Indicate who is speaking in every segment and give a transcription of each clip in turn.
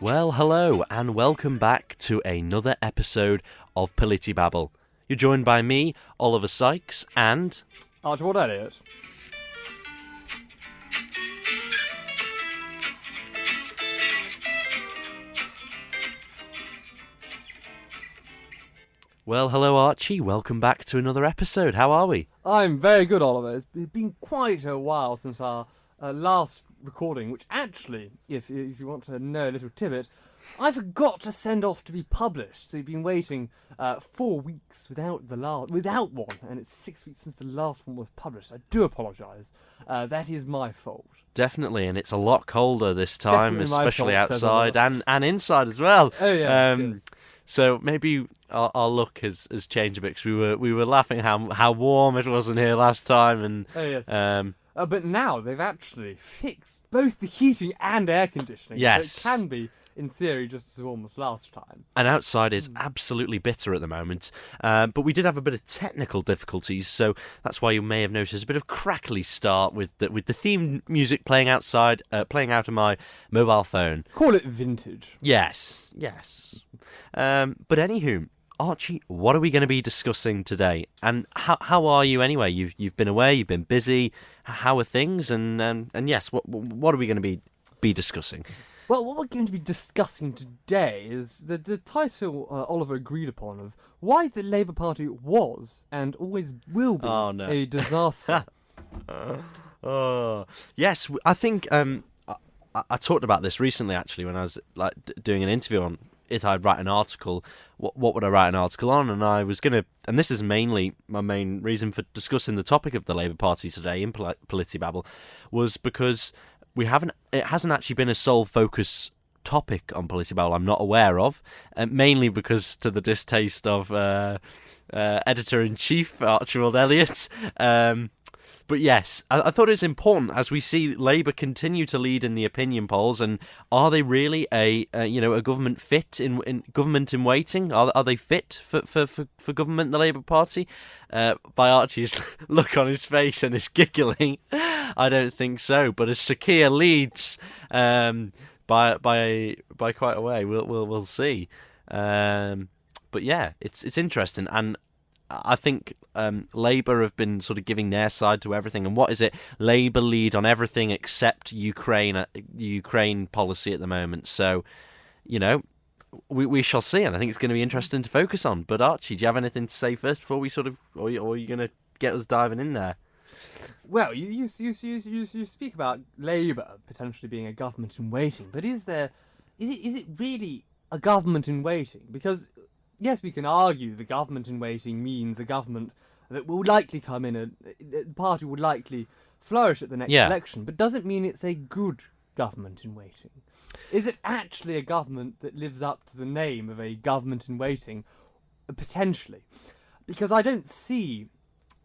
Speaker 1: Well, hello, and welcome back to another episode of Politibabble. You're joined by me, Oliver Sykes, and...
Speaker 2: Archibald Elliott.
Speaker 1: Well, hello, Archie. Welcome back to another episode. How are we?
Speaker 2: I'm very good, Oliver. It's been quite a while since our last recording, which actually, if you want to know a little tidbit, I forgot to send off to be published. So you've been waiting 4 weeks without one, and it's 6 weeks since the last one was published. I do apologise. That is my fault.
Speaker 1: Definitely, and it's a lot colder this time,
Speaker 2: Definitely my
Speaker 1: especially
Speaker 2: fault,
Speaker 1: outside and inside as well.
Speaker 2: Oh yeah. Yes.
Speaker 1: So maybe our look has changed a bit, because we were laughing how warm it was in here last time, and
Speaker 2: Oh yes. But now they've actually fixed both the heating and air conditioning.
Speaker 1: Yes.
Speaker 2: So it can be, in theory, just as warm as last time.
Speaker 1: and outside is absolutely bitter at the moment. But we did have a bit of technical difficulties, so that's why you may have noticed a bit of crackly start with the theme music playing outside, playing out of my mobile phone.
Speaker 2: Call it vintage.
Speaker 1: Yes. But anywho, Archie, what are we going to be discussing today? And how are you anyway? You've been away, you've been busy. How are things? And yes, what are we going to be discussing?
Speaker 2: Well, what we're going to be discussing today is the title Oliver agreed upon of why the Labour Party was and always will be a disaster.
Speaker 1: Yes, I think I talked about this recently, actually, when I was doing an interview on if I'd write an article, what would I write an article on? And I was going to, and this is mainly my main reason for discussing the topic of the Labour Party today in Politibabble, was because it hasn't actually been a sole focus topic on Politibabble I'm not aware of, mainly because to the distaste of Editor-in-Chief Archibald Elliott. But yes, I thought it was important as we see Labour continue to lead in the opinion polls, and are they really a government fit in government in waiting? Are they fit for government? The Labour Party, by Archie's look on his face and his giggling, I don't think so. But as Sakia leads by quite a way, we'll see. But yeah, it's interesting, and I think Labour have been sort of giving their side to everything. And what is it? Labour lead on everything except Ukraine policy at the moment. So, we shall see. And I think it's going to be interesting to focus on. But Archie, do you have anything to say first before we or are you going to get us diving in there?
Speaker 2: Well, you speak about Labour potentially being a government in waiting, but is it really a government in waiting? Because yes, we can argue the government in waiting means a government that will likely come in, the party would likely flourish at the next election, but doesn't mean it's a good government in waiting. Is it actually a government that lives up to the name of a government in waiting? Potentially. Because I don't see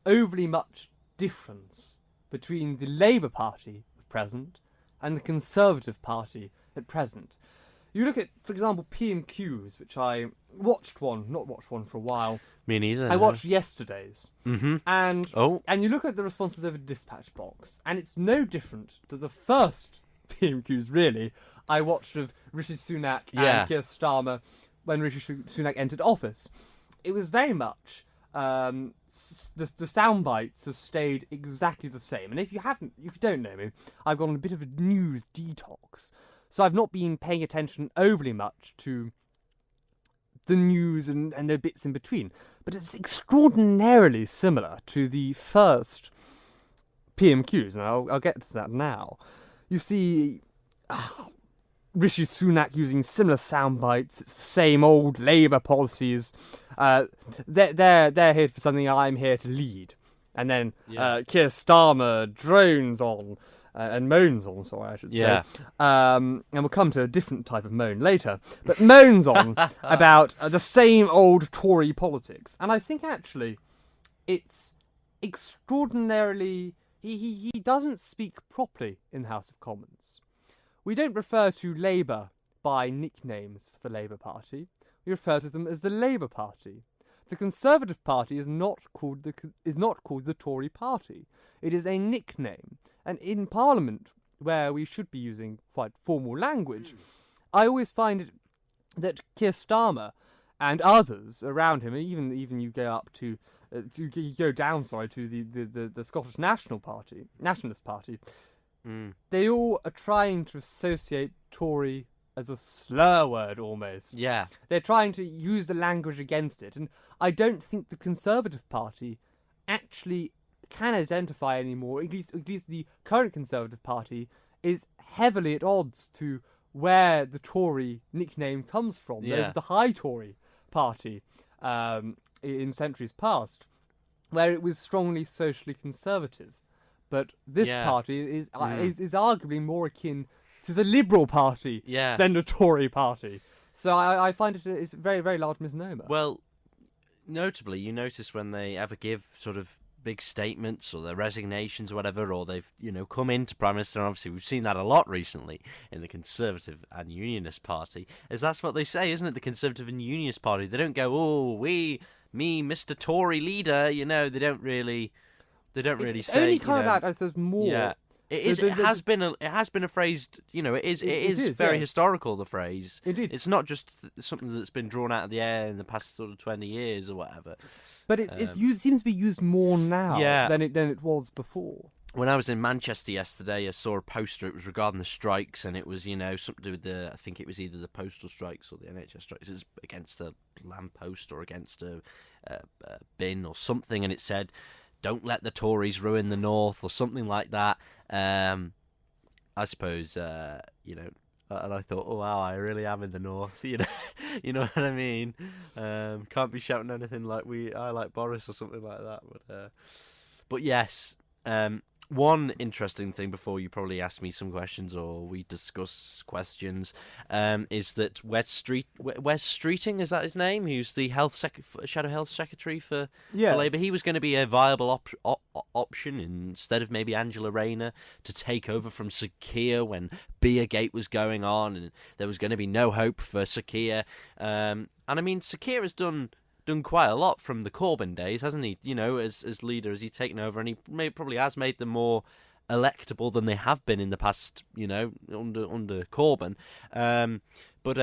Speaker 2: overly much difference between the Labour Party at present and the Conservative Party at present. You look at, for example, PMQs, which I not watched one for a while.
Speaker 1: Me neither.
Speaker 2: I watched yesterday's.
Speaker 1: Mm-hmm.
Speaker 2: And you look at the responses over Dispatch Box, and it's no different to the first PMQs, really, I watched of Rishi Sunak and Keir Starmer when Rishi Sunak entered office. It was very much the sound bites have stayed exactly the same. And if you don't know me, I've gone on a bit of a news detox. So I've not been paying attention overly much to the news and the bits in between. But it's extraordinarily similar to the first PMQs, and I'll get to that now. You see Rishi Sunak using similar sound bites. It's the same old Labour policies. They're here for something, I'm here to lead. And then Keir Starmer drones on. And moans on, sorry, I should say. And we'll come to a different type of moan later. But moans on about the same old Tory politics. And I think, actually, it's extraordinarily... He doesn't speak properly in the House of Commons. We don't refer to Labour by nicknames for the Labour Party. We refer to them as the Labour Party. The Conservative Party is not called the Tory Party. It is a nickname. And in Parliament, where we should be using quite formal language, I always find it that Keir Starmer and others around him, even you go up to you go down, to the Scottish Nationalist Party, they all are trying to associate Tory as a slur word almost.
Speaker 1: Yeah.
Speaker 2: They're trying to use the language against it, and I don't think the Conservative Party actually can identify anymore. At least the current Conservative Party is heavily at odds to where the Tory nickname comes from.
Speaker 1: Yeah.
Speaker 2: There's the High Tory Party in centuries past, where it was strongly socially conservative. But this party is arguably more akin to the Liberal Party than the Tory Party. So I find it's a very, very large misnomer.
Speaker 1: Well, notably, you notice when they ever give sort of big statements or their resignations or whatever, or they've, come into Prime Minister, and obviously we've seen that a lot recently in the Conservative and Unionist Party, is that's what they say, isn't it? The Conservative and Unionist Party. They don't go, Mr. Tory leader, they don't really
Speaker 2: it's
Speaker 1: say.
Speaker 2: only come about as there's more.
Speaker 1: Yeah. It has been a phrase. It is very historical. The phrase.
Speaker 2: Indeed.
Speaker 1: It's not just something that's been drawn out of the air in the past sort of 20 years or whatever.
Speaker 2: But it seems to be used more now than it was before.
Speaker 1: When I was in Manchester yesterday, I saw a poster. It was regarding the strikes, and it was something to do with I think it was either the postal strikes or the NHS strikes. It was against a lamppost or against a bin or something, and it said, "Don't let the Tories ruin the North," or something like that. I suppose, and I thought, oh wow, I really am in the North, you know what I mean? Can't be shouting anything like I like Boris or something like that. But yes, one interesting thing before you probably ask me some questions or we discuss questions, is that Wes Streeting, is that his name? Who's the Shadow Health Secretary for Labour? He was going to be a viable option instead of maybe Angela Rayner to take over from Sir Keir when Beergate was going on, and there was going to be no hope for Sir Keir. And I mean, Sir Keir has done quite a lot from the Corbyn days, hasn't he? As leader, has he taken over, and he probably has made them more electable than they have been in the past, under Corbyn. But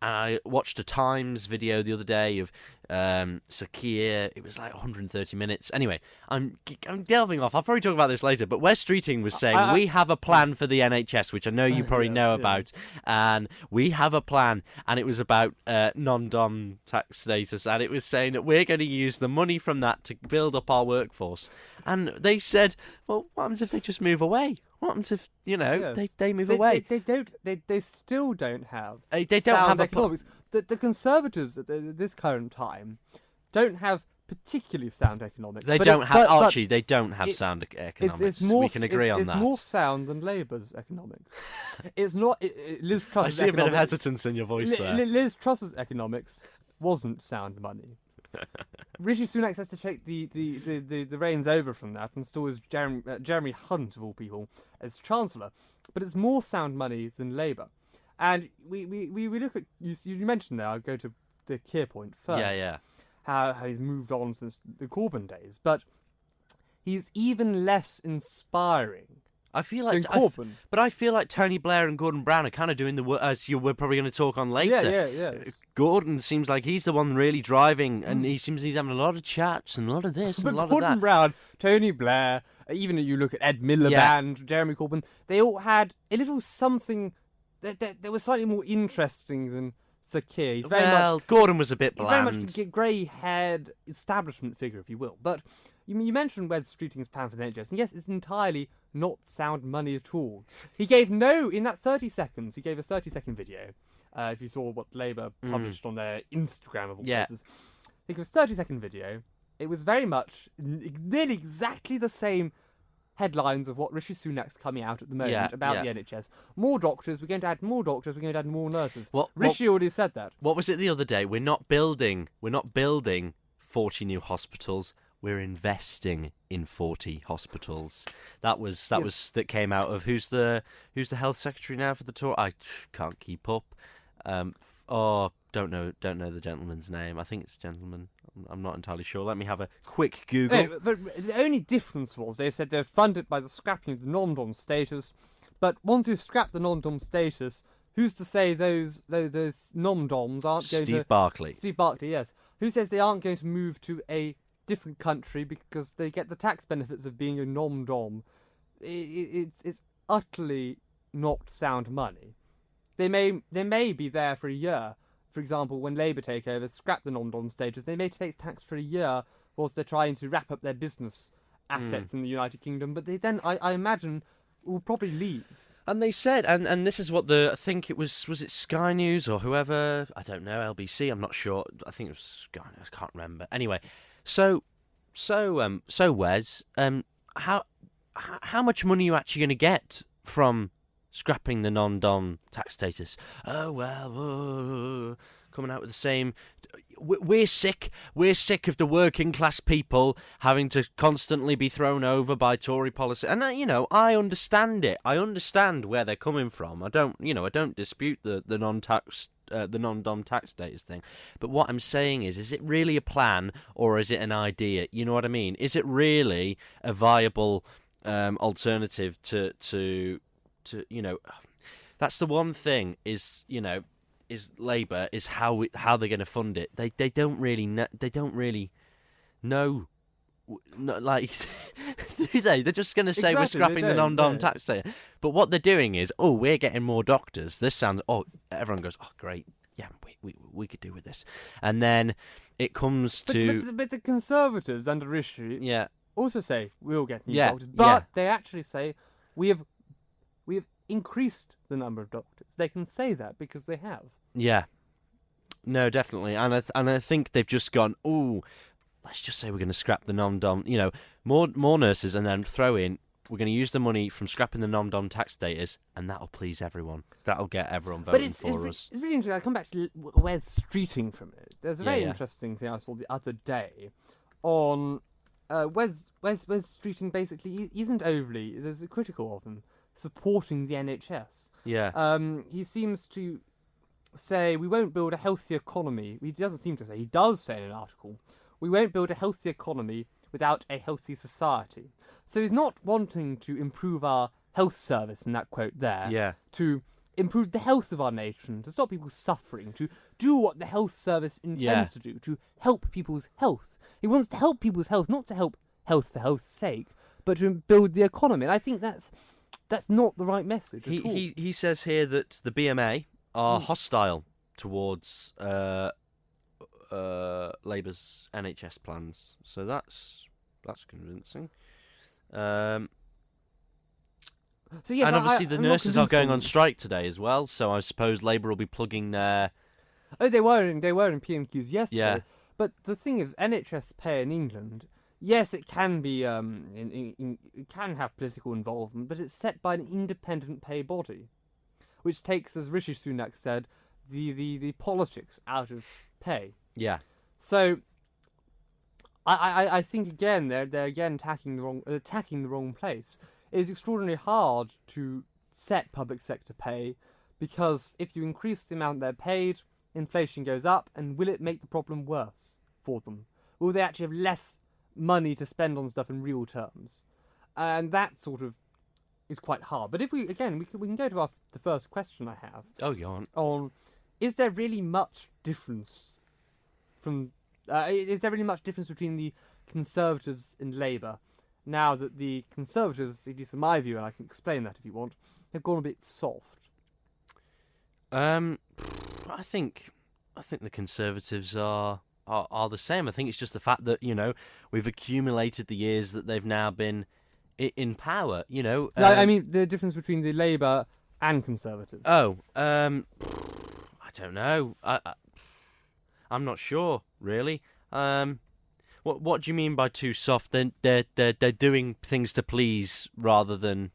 Speaker 1: I watched a Times video the other day of Sir Keir. It was like 130 minutes. Anyway, I'm delving off. I'll probably talk about this later. But Wes Streeting was saying, we have a plan for the NHS, which I know you probably know about. And we have a plan. And it was about non-dom tax status. And it was saying that we're going to use the money from that to build up our workforce. And they said, well, what happens if they just move away? What happens if, they move away?
Speaker 2: They still don't have
Speaker 1: they don't
Speaker 2: sound
Speaker 1: have
Speaker 2: economics. The Conservatives at this current time don't have particularly sound economics.
Speaker 1: They don't have, Archie, they don't have sound economics. We can agree on that.
Speaker 2: It's more sound than Labour's economics. It's not... Liz Truss's
Speaker 1: I see a bit of hesitance in your voice there.
Speaker 2: Liz Truss's economics wasn't sound money. Rishi Sunak has to take the reins over from that and still is Jeremy Hunt, of all people, as Chancellor. But it's more sound money than Labour. And we look at... You mentioned there, I'll go to the Keir point first.
Speaker 1: Yeah.
Speaker 2: How he's moved on since the Corbyn days. But he's even less inspiring.
Speaker 1: I feel like
Speaker 2: Corbyn.
Speaker 1: But I feel like Tony Blair and Gordon Brown are kind of doing the work, as we're probably going to talk on later.
Speaker 2: Yeah.
Speaker 1: Gordon seems like he's the one really driving, and he seems he's having a lot of chats and a lot of this and a lot of that.
Speaker 2: Gordon Brown, Tony Blair, even if you look at Ed Miliband, Jeremy Corbyn, they all had a little something that was slightly more interesting than Sir Keir. He's very much,
Speaker 1: Gordon was a bit bland.
Speaker 2: He's very much a grey-haired establishment figure, if you will. But you mentioned Wes Streeting's plan for the NHS, and yes, it's entirely not sound money at all. He gave in that 30 seconds, he gave a 30-second video. If you saw what Labour published on their Instagram of all places. He gave a 30-second video. It was very much nearly exactly the same headlines of what Rishi Sunak's coming out at the moment about the NHS. More doctors, we're going to add more doctors, we're going to add more nurses. Rishi already said that.
Speaker 1: What was it the other day? We're not building 40 new hospitals. We're investing in 40 hospitals. That came out of who's the health secretary now for the Tory? I can't keep up. Don't know the gentleman's name. I think it's a gentleman. I'm not entirely sure. Let me have a quick Google.
Speaker 2: Anyway, but the only difference was they said they're funded by the scrapping of the non-dom status. But once you've scrapped the non-dom status, who's to say those nom-doms aren't going to...
Speaker 1: Steve Barclay.
Speaker 2: Steve Barclay, yes. Who says they aren't going to move to a different country because they get the tax benefits of being a nom-dom? It's utterly not sound money. They may be there for a year. For example, when Labour take over, scrap the non-dom status, they may pay tax for a year whilst they're trying to wrap up their business assets in the United Kingdom. But they then, I imagine, will probably leave.
Speaker 1: And they said, and this is what I think it was it Sky News or whoever, I don't know, LBC, I'm not sure, I think it was Sky News, I can't remember. Anyway, so Wes, how much money are you actually going to get from scrapping the non-dom tax status? Oh, well, coming out with the same... We're sick of the working class people having to constantly be thrown over by Tory policy. And, I understand it. I understand where they're coming from. I don't dispute the non-dom tax status thing. But what I'm saying is it really a plan or is it an idea? You know what I mean? Is it really a viable alternative to that's the one thing is Labour is how they're going to fund it. They don't really know like do they? They're just going to say we're scrapping the non-dom tax status. But what they're doing is we're getting more doctors. This sounds everyone goes great. Yeah, we could do with this. And then it comes to
Speaker 2: but the Conservatives under Rishi also say we'll get new doctors. But they actually say we have increased the number of doctors. They can say that because they have. Yeah.
Speaker 1: No, definitely. And I think they've just gone, let's just say we're going to scrap the non-dom, more nurses, and then throw in, we're going to use the money from scrapping the non-dom tax status, and that'll please everyone. That'll get everyone voting for us.
Speaker 2: It's really interesting. I come back to Wes Streeting from it. There's a very interesting thing I saw the other day on Wes Streeting basically isn't overly, there's a critical of him, supporting the NHS.
Speaker 1: Yeah.
Speaker 2: He seems to say we won't build a healthy economy. He doesn't seem to say. He does say in an article, we won't build a healthy economy without a healthy society. So he's not wanting to improve our health service in that quote there.
Speaker 1: Yeah.
Speaker 2: To improve the health of our nation, to stop people suffering, to do what the health service intends to do, to help people's health. He wants to help people's health, not to help health for health's sake, but to build the economy. And I think that's not the right message at all.
Speaker 1: He says here that the BMA are hostile towards Labour's NHS plans. So that's convincing. And obviously the nurses are going on strike today as well, so I suppose Labour will be plugging their...
Speaker 2: Oh, they were in PMQs yesterday. Yeah. But the thing is, NHS pay in England... Yes, it can be. It can have political involvement, but it's set by an independent pay body, which takes, as Rishi Sunak said, the politics out of pay.
Speaker 1: Yeah.
Speaker 2: So, I think again they're again attacking the wrong place. It is extraordinarily hard to set public sector pay because if you increase the amount they're paid, inflation goes up, and will it make the problem worse for them? Will they actually have less money to spend on stuff in real terms? And that sort of is quite hard. But if we can go to the first question I have.
Speaker 1: Oh, go
Speaker 2: on. Is there really much difference between the Conservatives and Labour now that the Conservatives, at least in my view, and I can explain that if you want, have gone a bit soft?
Speaker 1: I think the Conservatives are the same. I think it's just the fact that we've accumulated the years that they've now been in power.
Speaker 2: I mean the difference between the Labour and Conservatives.
Speaker 1: I don't know. I'm not sure really. What do you mean by too soft? They're doing things to please rather than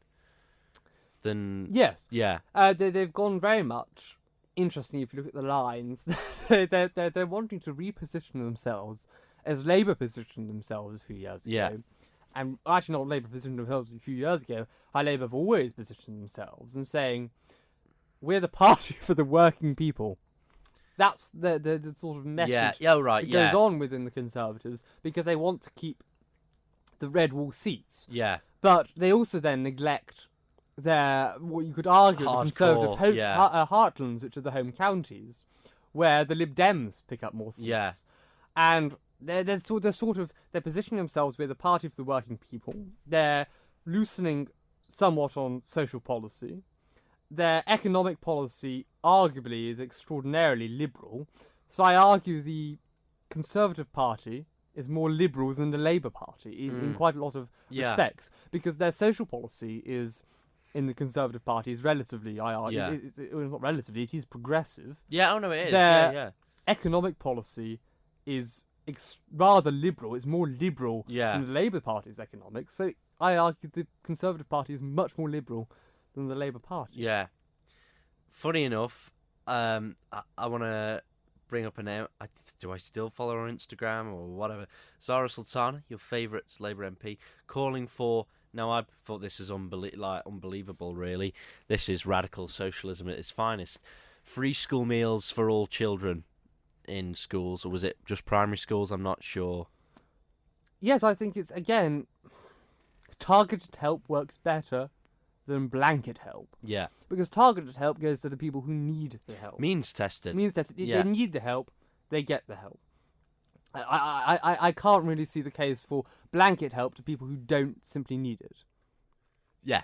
Speaker 2: yes.
Speaker 1: Yeah.
Speaker 2: They've gone very much. Interesting, if you look at the lines, they're wanting to reposition themselves as Labour positioned themselves a few years ago.
Speaker 1: Yeah.
Speaker 2: And actually not Labour positioned themselves a few years ago, how Labour have always positioned themselves and saying, we're the party for the working people. That's the sort of message that goes on within the Conservatives because they want to keep the red wall seats.
Speaker 1: Yeah.
Speaker 2: But they also then neglect what you could argue, the Conservative
Speaker 1: yeah.
Speaker 2: heartlands, which are the home counties, where the Lib Dems pick up more seats.
Speaker 1: Yeah.
Speaker 2: And they're positioning themselves with the party for the working people. They're loosening somewhat on social policy. Their economic policy arguably is extraordinarily liberal. So I argue the Conservative Party is more liberal than the Labour Party in quite a lot of respects, because their social policy is, in the Conservative Party, is relatively, I argue, not relatively, it is progressive.
Speaker 1: Yeah, oh no, it is.
Speaker 2: Their economic policy is rather liberal. It's more liberal than the Labour Party's economics. So I argue the Conservative Party is much more liberal than the Labour Party.
Speaker 1: Yeah. Funny enough, I want to bring up a name. Do I still follow her on Instagram or whatever? Zara Sultana, your favourite Labour MP, calling for... Now, I thought this is unbelievable, really. This is radical socialism at its finest. Free school meals for all children in schools, or was it just primary schools? I'm not sure.
Speaker 2: Yes, I think it's, again, targeted help works better than blanket help.
Speaker 1: Yeah.
Speaker 2: Because targeted help goes to the people who need the help.
Speaker 1: Means tested.
Speaker 2: They need the help, they get the help. I can't really see the case for blanket help to people who don't simply need it.
Speaker 1: Yeah,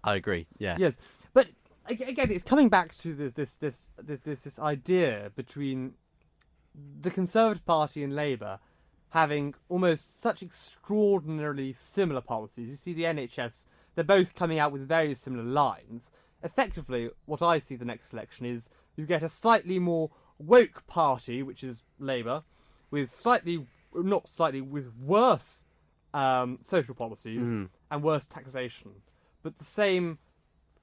Speaker 1: I agree. Yeah.
Speaker 2: Yes, but again, it's coming back to this idea between the Conservative Party and Labour having almost such extraordinarily similar policies. You see the NHS, they're both coming out with very similar lines. Effectively, what I see the next election is you get a slightly more woke party, which is Labour, with with worse social policies and worse taxation. But the same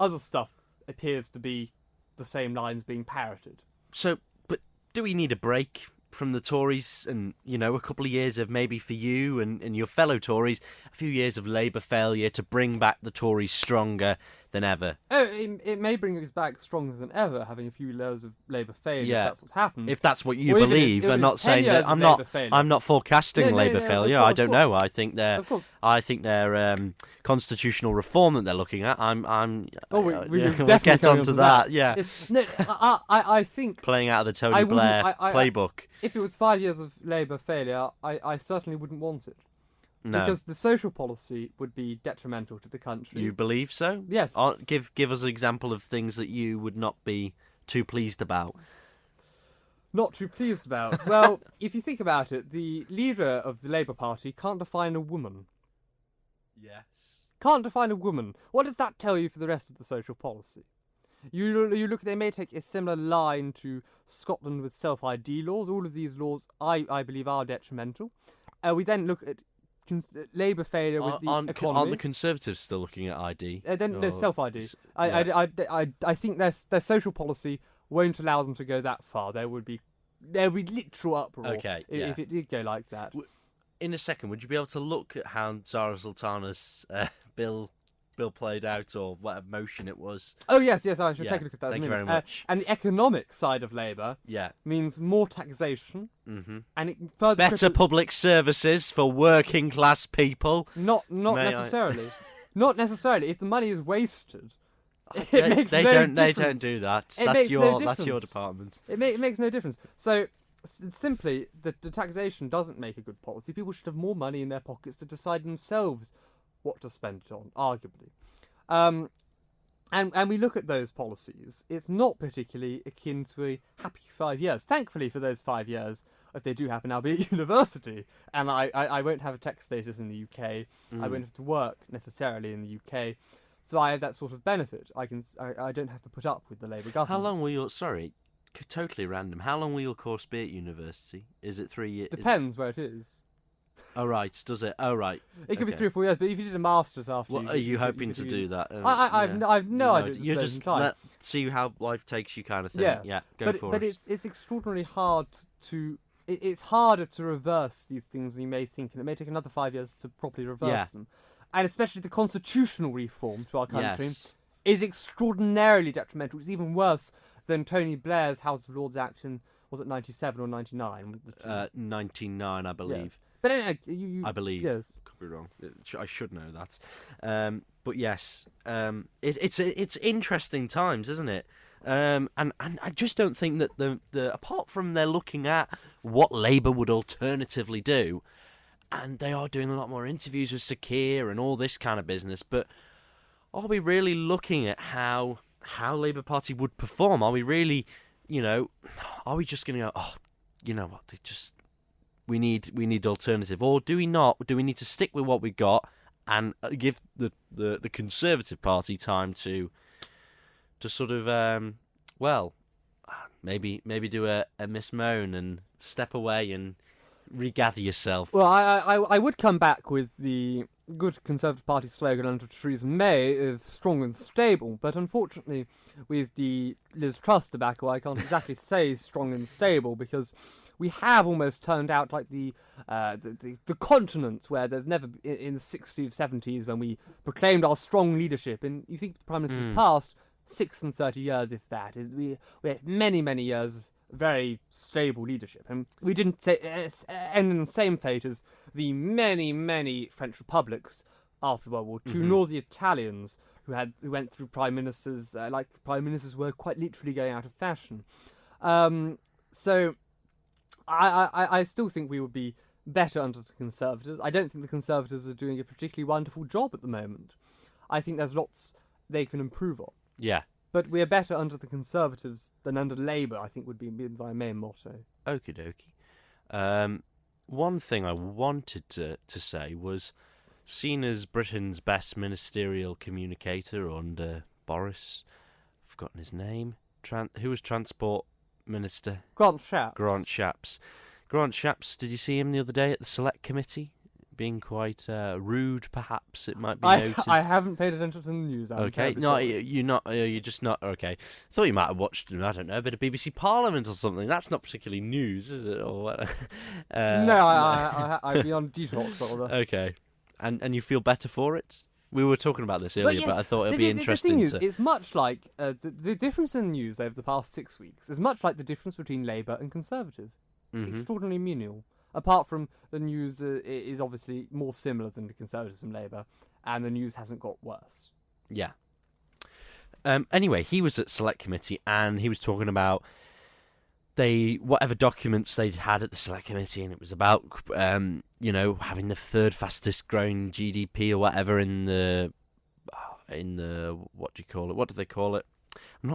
Speaker 2: other stuff appears to be the same lines being parroted.
Speaker 1: So, but do we need a break from the Tories and, a couple of years of, maybe for you and your fellow Tories, a few years of Labour failure to bring back the Tories stronger than ever?
Speaker 2: Oh, it may bring us back stronger than ever, having a few years of Labour failure, if that's what's happened.
Speaker 1: If that's what you believe, I'm not saying that I'm not forecasting Labour failure. I don't know. I think their constitutional reform that they're looking at. We'll get onto that. Yeah.
Speaker 2: I think
Speaker 1: playing out of the Tony Blair playbook.
Speaker 2: If it was 5 years of Labour failure, I certainly wouldn't want it.
Speaker 1: No.
Speaker 2: Because the social policy would be detrimental to the country.
Speaker 1: You believe so?
Speaker 2: Yes.
Speaker 1: Give us an example of things that you would not be too pleased about.
Speaker 2: Not too pleased about? Well, if you think about it, the leader of the Labour Party can't define a woman.
Speaker 1: Yes.
Speaker 2: Can't define a woman. What does that tell you for the rest of the social policy? You look. They may take a similar line to Scotland with self-ID laws. All of these laws, I believe, are detrimental. We then look at Labour failure with the economy.
Speaker 1: Aren't the Conservatives still looking at ID?
Speaker 2: No, self-ID. I think their social policy won't allow them to go that far. There would be literal uproar if it did go like that.
Speaker 1: In a second, would you be able to look at how Zara Sultana's bill played out, or whatever motion it was?
Speaker 2: Oh yes, I should take a look at that.
Speaker 1: Thank you very much.
Speaker 2: And the economic side of Labour means more taxation, and it further
Speaker 1: better public services for working class people.
Speaker 2: Not necessarily. Not necessarily. If the money is wasted,
Speaker 1: they don't do that. That's your department.
Speaker 2: It makes no difference. So simply, the taxation doesn't make a good policy. People should have more money in their pockets to decide themselves what to spend it on, arguably. And we look at those policies, it's not particularly akin to a happy 5 years. Thankfully for those 5 years, if they do happen, I'll be at university, and I won't have a tax status in the UK. I won't have to work necessarily in the UK, so I have that sort of benefit. I don't have to put up with the Labour government.
Speaker 1: How long will your... Sorry, totally random. How long will your course be at university? Is it 3 years?
Speaker 2: Depends where it is.
Speaker 1: Oh, right. Does it? Oh, right.
Speaker 2: It could be 3 or 4 years, but if you did a master's after...
Speaker 1: What, are you hoping to do that?
Speaker 2: I've no idea.
Speaker 1: You just see how life takes you, kind of thing.
Speaker 2: Yes.
Speaker 1: Yeah, go for it.
Speaker 2: But it's extraordinarily hard to... It's harder to reverse these things than you may think, and it may take another 5 years to properly reverse them. And especially the constitutional reform to our country is extraordinarily detrimental. It's even worse than Tony Blair's House of Lords Act in, was it 97 or 99?
Speaker 1: 99, I believe.
Speaker 2: Yeah. But anyway,
Speaker 1: I believe.
Speaker 2: Yes.
Speaker 1: Could be wrong. I should know that. But yes, it's interesting times, isn't it? And I just don't think that the apart from they're looking at what Labour would alternatively do, and they are doing a lot more interviews with Sakir and all this kind of business, but are we really looking at how Labour Party would perform? Are we really, are we just going to go, oh, you know what, we need alternative, or do we not? Do we need to stick with what we got and give the Conservative Party time to sort of maybe do a Miss Moan and step away and regather yourself?
Speaker 2: Well, I would come back with the good Conservative Party slogan under Theresa May of strong and stable, but unfortunately with the Liz Truss debacle I can't exactly say strong and stable, because we have almost turned out like the continent where there's never, in the 60s, 70s, when we proclaimed our strong leadership, and you think the Prime Minister's past 6 and 30 years, if that, we had many, many years of very stable leadership, and we didn't end in the same fate as the many, many French republics after World War II, nor the Italians who went through prime ministers prime ministers were quite literally going out of fashion. So I still think we would be better under the Conservatives. I don't think the Conservatives are doing a particularly wonderful job at the moment. I think there's lots they can improve on.
Speaker 1: Yeah.
Speaker 2: But we're better under the Conservatives than under Labour, I think would be my main motto.
Speaker 1: Okie dokie. One thing I wanted to say was, seen as Britain's best ministerial communicator under Boris, I've forgotten his name, who was Transport Minister?
Speaker 2: Grant Shapps.
Speaker 1: Grant Shapps, did you see him the other day at the Select Committee? Being quite rude, perhaps it might be noticed.
Speaker 2: I haven't paid attention to the news.
Speaker 1: Okay, no, you're not. You're just not. Okay, thought you might have watched, I don't know, a bit of BBC Parliament or something. That's not particularly news, is it? Or what?
Speaker 2: No, I'd be on detox all that.
Speaker 1: Okay, and you feel better for it? We were talking about this earlier, but I thought it'd be interesting.
Speaker 2: The thing is, it's much like the difference in news over the past 6 weeks is much like the difference between Labour and Conservative. Extraordinarily menial. Apart from the news is obviously more similar than the Conservatives and Labour, and the news hasn't got worse.
Speaker 1: Yeah. Anyway, he was at Select Committee, and he was talking about whatever documents they'd had at the Select Committee, and it was about having the third fastest growing GDP or whatever in the what do you call it? What do they call it? I'm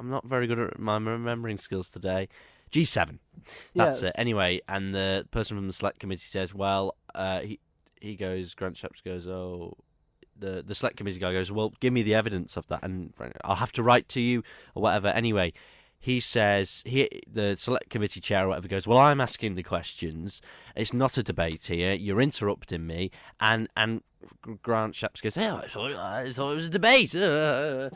Speaker 1: not very good at my remembering skills today. G7. That's it. Anyway, and the person from the Select Committee says, well, he goes, Grant Shapps goes, oh, the Select Committee guy goes, well, give me the evidence of that, and I'll have to write to you, or whatever. Anyway, he says, the Select Committee chair or whatever goes, well, I'm asking the questions. It's not a debate here. You're interrupting me. And Grant Shapps goes, I thought it was a debate.
Speaker 2: It's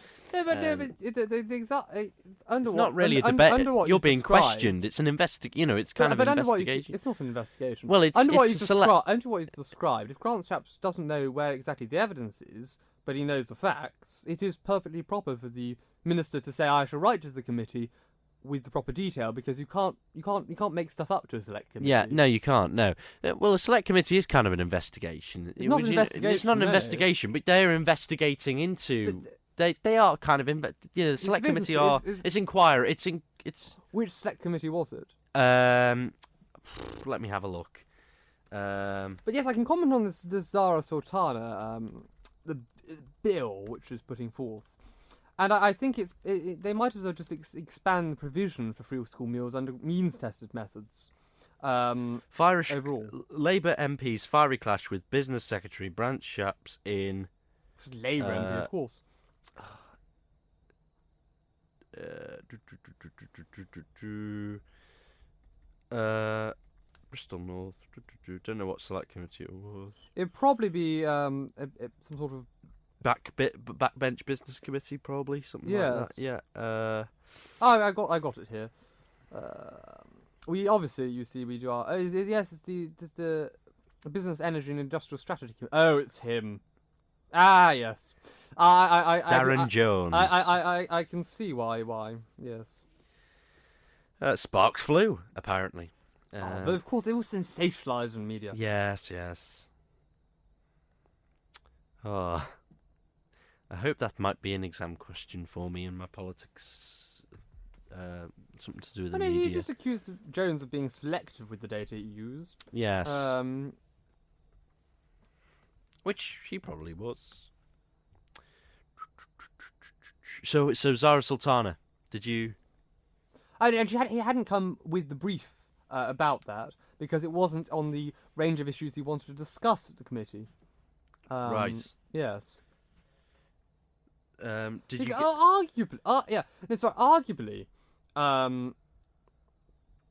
Speaker 1: not really a debate. You're being questioned. It's an investigation. It's kind of an investigation.
Speaker 2: It's not an investigation.
Speaker 1: Well,
Speaker 2: under what you've described, if Grant Shapps doesn't know where exactly the evidence is, but he knows the facts, it is perfectly proper for the minister to say, I shall write to the committee with the proper detail, because you can't make stuff up to a Select Committee.
Speaker 1: Yeah, no, you can't. No, well, a Select Committee is kind of an investigation.
Speaker 2: It's not an investigation.
Speaker 1: It's not an investigation, but they're investigating into. They are kind of the Select Committee are. It's inquiry. It's.
Speaker 2: Which Select Committee was it?
Speaker 1: Let me have a look.
Speaker 2: But yes, I can comment on this Zara Sultana, the bill which is putting forth. And I think they might as well just expand the provision for free school meals under means-tested methods. Overall,
Speaker 1: Labour MPs fiery clash with Business Secretary Grant Shapps in.
Speaker 2: Labour MP, of course.
Speaker 1: Bristol North. Don't know what Select Committee it was.
Speaker 2: It'd probably be some sort of.
Speaker 1: Backbench Business Committee, probably something like that. Yeah.
Speaker 2: I got it here. We obviously, you see, we do our. It's the Business, Energy and Industrial Strategy Committee. Oh, it's him. Ah, yes.
Speaker 1: Darren Jones.
Speaker 2: I can see why. Yes.
Speaker 1: Sparks flew, apparently.
Speaker 2: But of course, they all sensationalise in media.
Speaker 1: Yes. Oh, I hope that might be an exam question for me in my politics. Something to do with the media.
Speaker 2: He just accused Jones of being selective with the data he used.
Speaker 1: Yes. Which he probably was. So Zara Sultana, did you?
Speaker 2: And he hadn't come with the brief about that because it wasn't on the range of issues he wanted to discuss at the committee.
Speaker 1: Right.
Speaker 2: Yes.
Speaker 1: Did you?
Speaker 2: Arguably, arguably,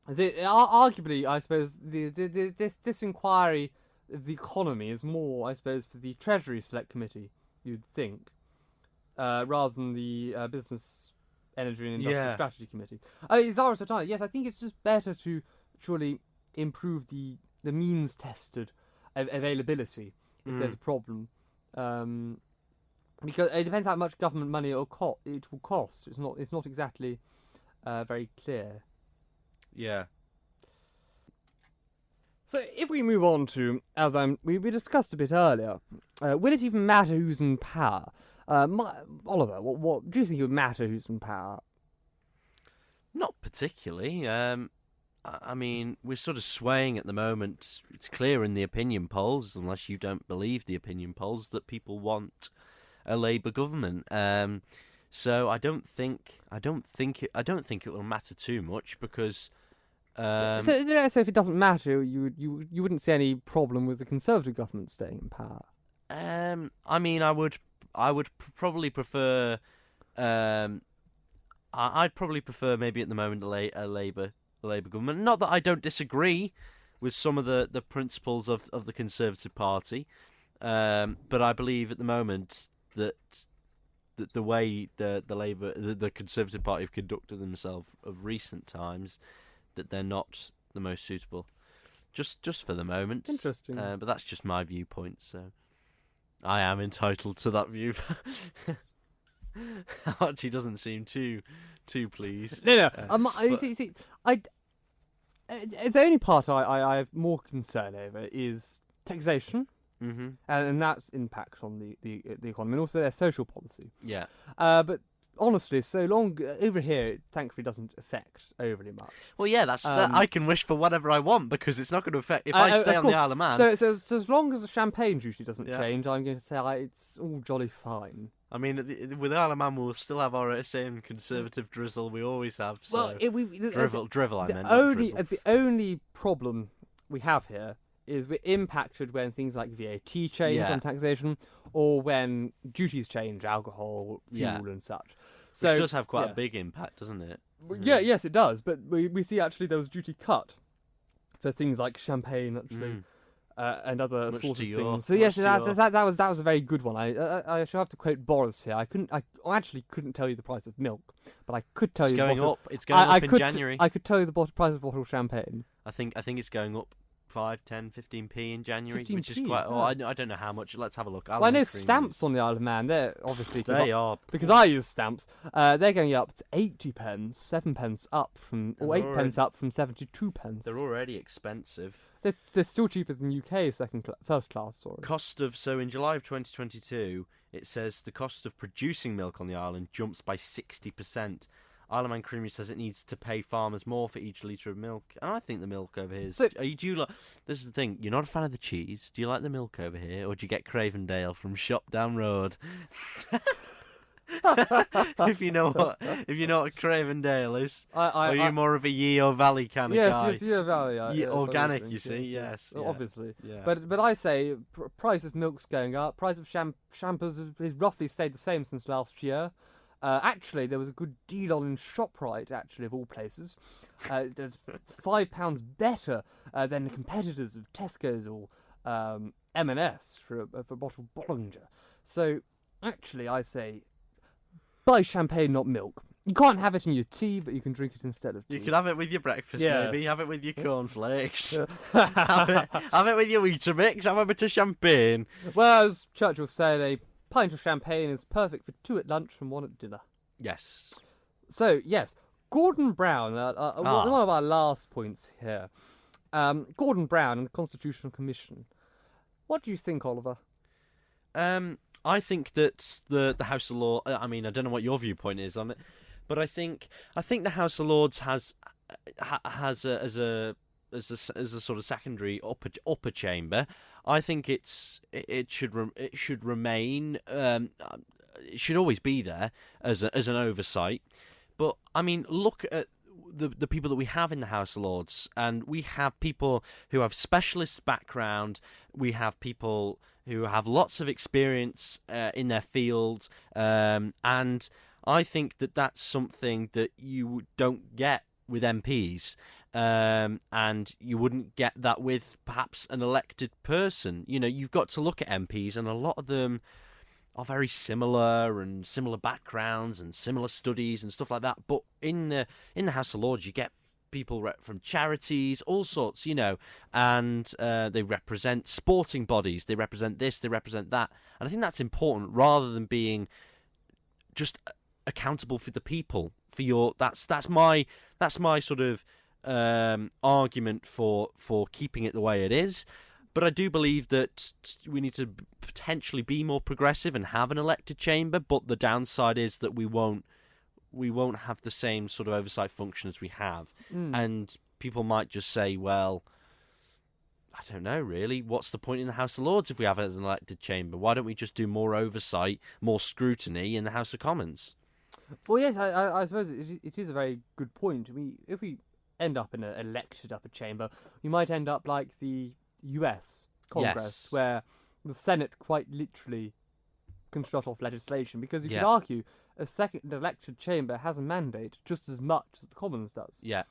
Speaker 2: arguably, I suppose this inquiry of the economy is more, I suppose, for the Treasury Select Committee. You'd think, rather than the Business, Energy and Industrial Strategy Committee. Zara Sultana, yes, I think it's just better to surely improve the means tested availability if there's a problem. Because it depends how much government money it will cost. It's not exactly very clear.
Speaker 1: Yeah.
Speaker 2: So if we move on to, we discussed a bit earlier, will it even matter who's in power? Oliver, what do you think it would matter who's in power?
Speaker 1: Not particularly. I mean, we're sort of swaying at the moment. It's clear in the opinion polls, unless you don't believe the opinion polls, that people want a Labour government. So I don't think it will matter too much because.
Speaker 2: So if it doesn't matter, you wouldn't see any problem with the Conservative government staying in power.
Speaker 1: I mean, I would probably prefer. I'd probably prefer maybe at the moment a Labour government. Not that I don't disagree with some of the principles of the Conservative Party, but I believe at the moment that the way the Conservative Party have conducted themselves of recent times, that they're not the most suitable, just for the moment.
Speaker 2: Interesting.
Speaker 1: But that's just my viewpoint, so I am entitled to that view. Archie doesn't seem too pleased.
Speaker 2: No. The only part I have more concern over is taxation, and that's impact on the economy and also their social policy.
Speaker 1: Yeah.
Speaker 2: But honestly, so long over here, it thankfully doesn't affect overly much.
Speaker 1: Well, yeah, I can wish for whatever I want because it's not going to affect if I stay on the Isle of Man.
Speaker 2: So as long as the champagne duty doesn't change, I'm going to say it's all jolly fine.
Speaker 1: I mean, with Isle of Man, we'll still have our same conservative drizzle we always have. So. Well, drivel. I meant.
Speaker 2: The only problem we have here is we're impacted when things like VAT change on taxation, or when duties change, alcohol, fuel, and such. So
Speaker 1: which does have quite a big impact, doesn't it?
Speaker 2: Yes, it does. But we see actually there was duty cut for things like champagne, actually. And other sorts of things. So yes, that was a very good one. I shall have to quote Boris here. I actually couldn't tell you the price of milk, but I could tell you.
Speaker 1: It's going up in January.
Speaker 2: I could tell you the price of a bottle of champagne.
Speaker 1: I think it's going up 5, 10, 15p in January, 15p, which is quite.
Speaker 2: Yeah.
Speaker 1: I don't know how much. Let's have a look.
Speaker 2: I know stamps on the Isle of Man. They're obviously because
Speaker 1: I
Speaker 2: use stamps. They're going up to 80 pence, 7 pence up from, or 8 pence up from 72 pence.
Speaker 1: They're already expensive.
Speaker 2: They're still cheaper than UK first class. Sorry.
Speaker 1: So in July of 2022, it says the cost of producing milk on the island jumps by 60%. Isle of Man Creamery says it needs to pay farmers more for each litre of milk, and I think the milk over here is. So, this is the thing. You're not a fan of the cheese. Do you like the milk over here, or do you get Cravendale from Shop Down Road? if you know what Cravendale is, are you more of a Yeo Valley kind of guy?
Speaker 2: Yes, Yeo Valley.
Speaker 1: Organic, you see, yes.
Speaker 2: Obviously.
Speaker 1: Yeah.
Speaker 2: But I say price of milk's going up. Price of shampoos has roughly stayed the same since last year. Actually, there was a good deal on in ShopRite, actually, of all places. There's £5 better than the competitors of Tesco's or M&S for a bottle of Bollinger. So, actually, I say, buy champagne, not milk. You can't have it in your tea, but you can drink it instead of tea.
Speaker 1: You can have it with your breakfast, maybe. Have it with your cornflakes. have it with your Weetabix. Have a bit of champagne.
Speaker 2: Well, as Churchill said, a pint of champagne is perfect for 2 at lunch and 1 at dinner.
Speaker 1: Yes.
Speaker 2: So, yes, Gordon Brown, one of our last points here. Gordon Brown and the Constitutional Commission. What do you think, Oliver?
Speaker 1: I think that the House of Lords. I mean, I don't know what your viewpoint is on it, but I think the House of Lords has as a sort of secondary upper chamber. I think it should remain. It should always be there as an oversight. But I mean, look at the people that we have in the House of Lords, and we have people who have specialist background. We have people who have lots of experience in their field, and I think that that's something that you don't get with MPs, and you wouldn't get that with perhaps an elected person. You know, you've got to look at MPs, and a lot of them are very similar and similar backgrounds and similar studies and stuff like that. But in the House of Lords, you get people from charities, all sorts, you know, and they represent sporting bodies, they represent this, they represent that, and I think that's important rather than being just accountable for the people. For your that's my sort of argument for keeping it the way it is. But I do believe that we need to potentially be more progressive and have an elected chamber. But the downside is that we won't have the same sort of oversight function as we have. And people might just say, well, I don't know, really. What's the point in the House of Lords if we have it as an elected chamber? Why don't we just do more oversight, more scrutiny in the House of Commons?
Speaker 2: Well, yes, I suppose it is a very good point. If we end up in an elected upper chamber, we might end up like the US Congress, where the Senate quite literally can shut off legislation, because you could argue a second elected chamber has a mandate just as much as the Commons does.
Speaker 1: Yeah.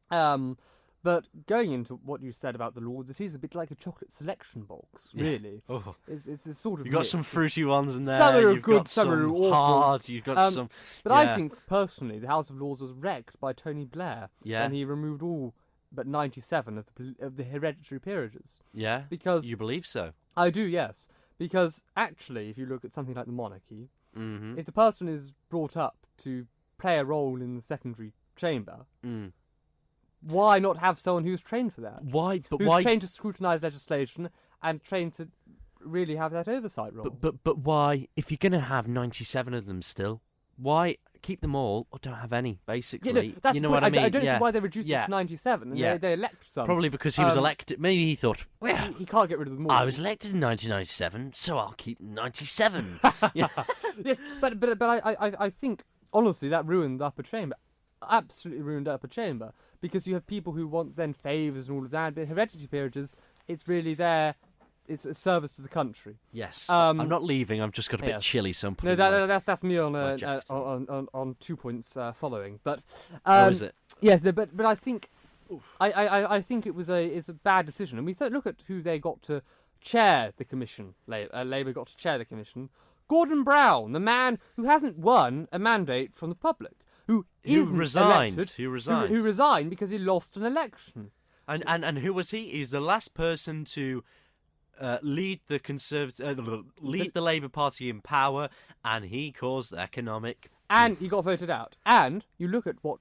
Speaker 2: But going into what you said about the Lords, it is a bit like a chocolate selection box, really.
Speaker 1: Yeah. Oh.
Speaker 2: It's a sort of...
Speaker 1: You've got some fruity ones in there.
Speaker 2: Some are
Speaker 1: you've
Speaker 2: good,
Speaker 1: got
Speaker 2: some are awful.
Speaker 1: Hard, you've got some...
Speaker 2: But I think, personally, the House of Lords was wrecked by Tony Blair.
Speaker 1: Yeah.
Speaker 2: And he removed all but 97 of the hereditary peerages.
Speaker 1: Yeah?
Speaker 2: Because
Speaker 1: you believe so?
Speaker 2: I do, yes. Because, actually, if you look at something like the monarchy,
Speaker 1: Mm-hmm.
Speaker 2: if the person is brought up to play a role in the secondary chamber... Why not have someone who's trained for that?
Speaker 1: Why? But
Speaker 2: who's
Speaker 1: why?
Speaker 2: Trained to scrutinise legislation and trained to really have that oversight role.
Speaker 1: But why? If you're going to have 97 of them still, why keep them all or don't have any? Basically,
Speaker 2: that's
Speaker 1: you know
Speaker 2: the point.
Speaker 1: what I mean?
Speaker 2: I don't see why they reduced it to 97 and they elect some.
Speaker 1: Probably because he was elected. Maybe he thought, well,
Speaker 2: he can't get rid of them all.
Speaker 1: I was elected in 1997, so I'll keep 97. Yeah.
Speaker 2: Yes, but I think honestly that ruined the upper chamber. Absolutely ruined upper chamber, because you have people who want then favours and all of that, but hereditary peerages, it's really there, it's a service to the country.
Speaker 1: Yes. I'm not leaving, I've just got a bit chilly, so I'm putting
Speaker 2: that's me on 2 points following. But
Speaker 1: is it?
Speaker 2: Yes, but I think I think it's a bad decision. And we look at who they got to chair the commission. Labour got to chair the commission. Gordon Brown, the man who hasn't won a mandate from the public. Who
Speaker 1: resigned?
Speaker 2: Elected,
Speaker 1: who resigned?
Speaker 2: Who resigned because he lost an election.
Speaker 1: And who was he? He was the last person to lead the the Labour Party in power, and he caused economic.
Speaker 2: And he got voted out. And you look at what